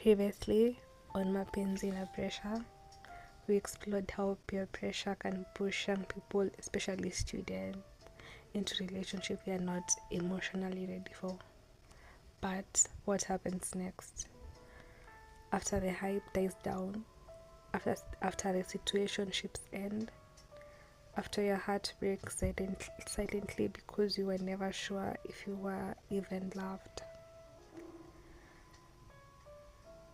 Previously, on Mapenzi na Pressure, we explored how peer pressure can push young people, especially students, into relationships they are not emotionally ready for. But what happens next? After the hype dies down, after the situationships end, after your heart breaks silently because you were never sure if you were even loved.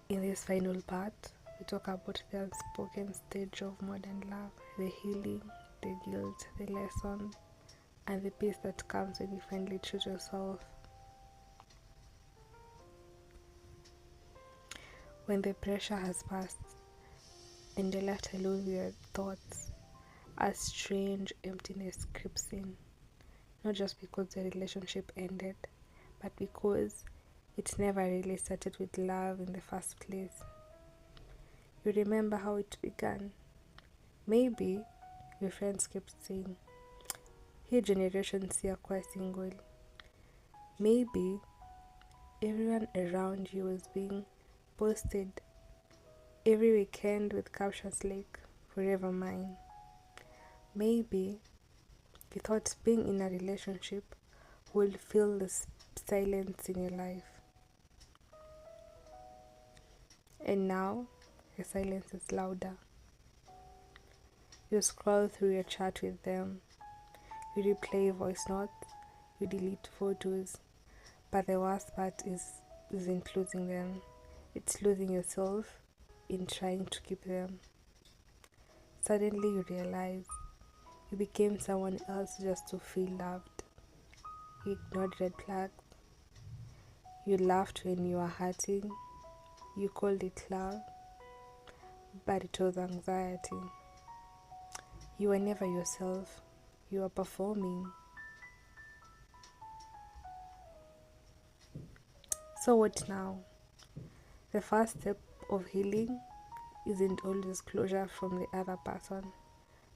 In this final part, we talk about the unspoken stage of modern love, the healing, the guilt, the lesson, and the peace that comes when you finally choose yourself. When the pressure has passed and you're left alone with your thoughts, a strange emptiness creeps in. Not just because the relationship ended, but because it never really started with love in the first place. You remember how it began. Maybe your friends kept saying, "Hey generation siyakuwa single." Maybe everyone around you was being posted every weekend with captions like "forever mine." Maybe you thought being in a relationship would fill the silence in your life. And now the silence is louder. You scroll through your chat with them, you replay voice notes, you delete photos, but the worst part isn't losing them. It's losing yourself in trying to keep them. Suddenly you realize you became someone else just to feel loved. You ignored red flags. You laughed when you were hurting. You called it love, but it was anxiety. You were never yourself. You were performing. So what now? The first step of healing isn't always closure from the other person.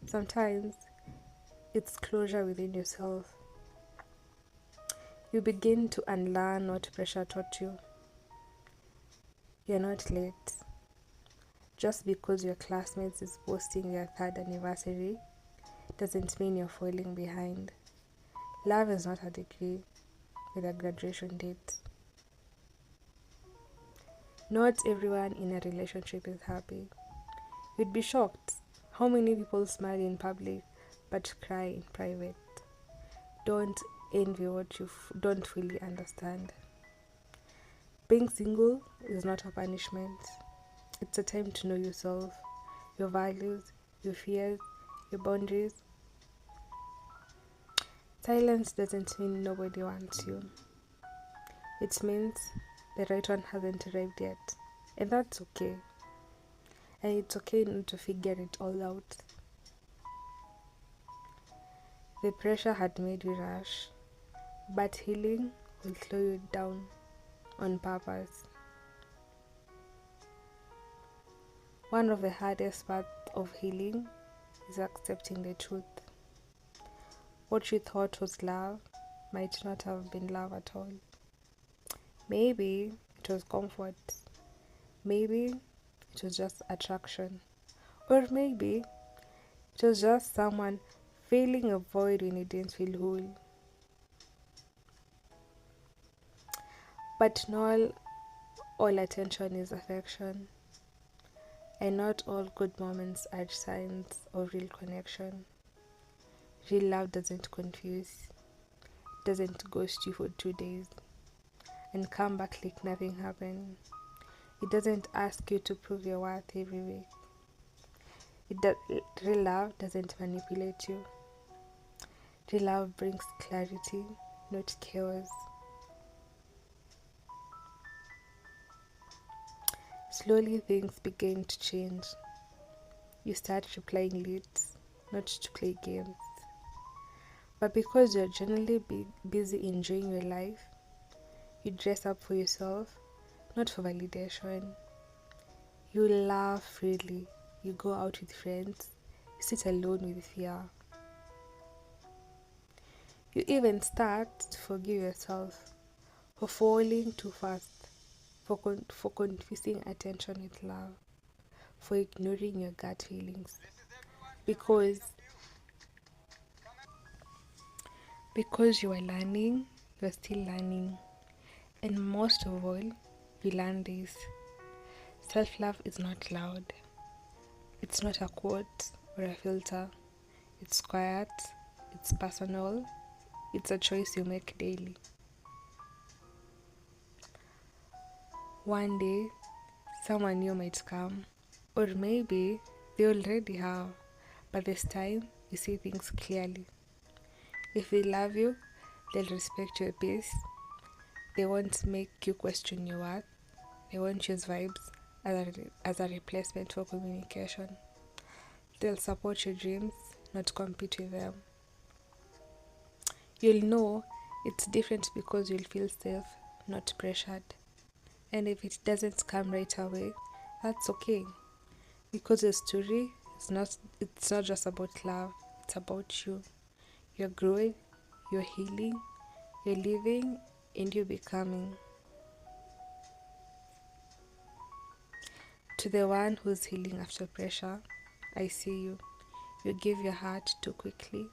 Sometimes it's closure within yourself. You begin to unlearn what pressure taught you. You're not late. Just because your classmates is posting their 3rd anniversary doesn't mean you're falling behind. Love is not a degree with a graduation date. Not everyone in a relationship is happy. You'd be shocked how many people smile in public but cry in private. Don't envy what you don't fully understand. Being single is not a punishment. It's a time to know yourself, your values, your fears, your boundaries. Silence doesn't mean nobody wants you. It means the right one hasn't arrived yet. And that's okay. And it's okay not to figure it all out. The pressure had made you rush, but healing will slow you down on purpose. One of the hardest parts of healing is accepting the truth. What you thought was love might not have been love at all. Maybe it was comfort. Maybe it was just attraction. Or maybe it was just someone filling a void when you didn't feel whole. But not all attention is affection. And not all good moments are signs of real connection. Real love doesn't confuse, doesn't ghost you for 2 days and come back like nothing happened. It doesn't ask you to prove your worth every week. Real love doesn't manipulate you. Real love brings clarity, not chaos. Slowly things begin to change. You start replying late, not to play games, but because you're generally busy enjoying your life. You dress up for yourself, not for validation. You laugh freely. You go out with friends. You sit alone with fear. You even start to forgive yourself for falling too fast. for confusing attention with love, for ignoring your gut feelings, because you are learning, you're still learning. And most of all, you learn this: self-love is not loud. It's not a quote or a filter. It's quiet, it's personal, it's a choice you make daily. One day, someone new might come, or maybe they already have, but this time you see things clearly. If they love you, they'll respect your pace. They won't make you question your worth. They won't use vibes as a replacement for communication. They'll support your dreams, not compete with them. You'll know it's different because you'll feel safe, not pressured. And if it doesn't come right away, that's okay. Because the story is not just about love, it's about you. You're growing, you're healing, you're living, and you're becoming. To the one who's healing after pressure, I see you. You gave your heart too quickly.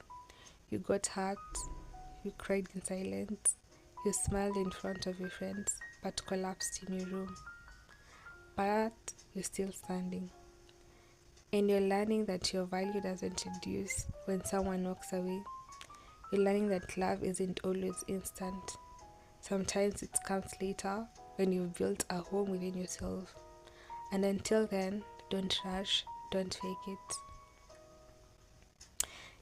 You got hurt. You cried in silence. You smiled in front of your friends, but collapsed in your room. But you're still standing. And you're learning that your value doesn't reduce when someone walks away. You're learning that love isn't always instant. Sometimes it comes later when you've built a home within yourself. And until then, don't rush, don't fake it.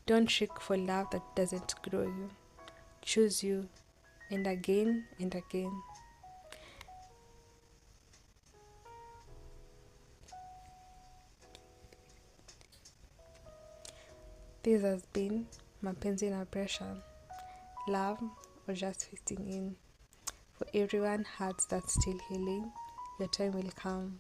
Don't trick for love that doesn't grow you. Choose you, and again and again. This has been Mapenzi na Pressure. Love or just fitting in. For everyone hearts that's still healing, your time will come.